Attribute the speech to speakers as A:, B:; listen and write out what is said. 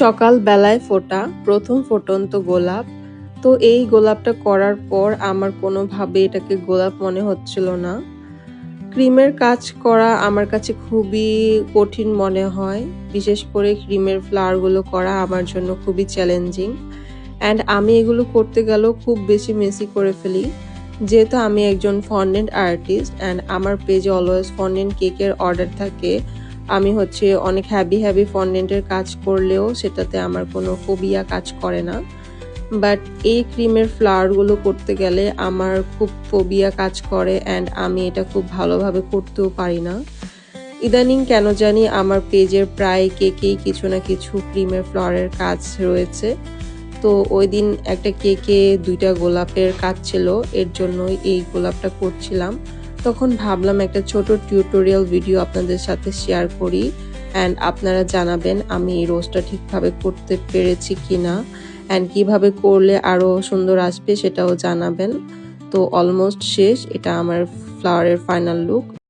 A: সকাল বেলায় ফোটা প্রথম ফুটন্ত গোলাপ। তো এই গোলাপটা করার পর আমার কোনোভাবে এটাকে গোলাপ মনে হচ্ছিল না। ক্রিমের কাজ করা আমার কাছে খুবই কঠিন মনে হয়। বিশেষ করে ক্রিমের ফ্লাওয়ারগুলো করা আমার জন্য খুবই চ্যালেঞ্জিং। অ্যান্ড আমি এগুলো করতে গেলেও খুব বেশি মেসি করে ফেলি। যেহেতু আমি একজন ফন্ডেন্ট আর্টিস্ট অ্যান্ড আমার পেজে অলওয়েজ ফন্ডেন্ট কেকের অর্ডার থাকে, আমি অনেক হ্যাভি ফন্ডেন্টের কাজ করলেও সেটাতে আমার কোনো ফোবিয়া কাজ করে না। বাট এই ক্রিমের ফ্লাওয়ারগুলো করতে গেলে আমার খুব ফোবিয়া কাজ করে অ্যান্ড আমি এটা খুব ভালোভাবে করতেও পারি না। ইদানিং কেন জানি আমার পেজের প্রায় কেকেই কিছু না কিছু ক্রিমের ফ্লাওয়ারের কাজ রয়েছে। তো ওই দিন একটা কেকে 2টা গোলাপের কাজ ছিল, এর জন্যই এই গোলাপটা করছিলাম। তখন ভাবলাম একটা ছোট টিউটোরিয়াল ভিডিও আপনাদের সাথে শেয়ার করি অ্যান্ড আপনারা জানাবেন আমি এই রোজটা ঠিকভাবে করতে পেরেছি কিনা অ্যান্ড কিভাবে করলে আরো সুন্দর আসবে সেটাও জানাবেন। তো অলমোস্ট শেষ, এটা আমার ফ্লাওয়ারের ফাইনাল লুক।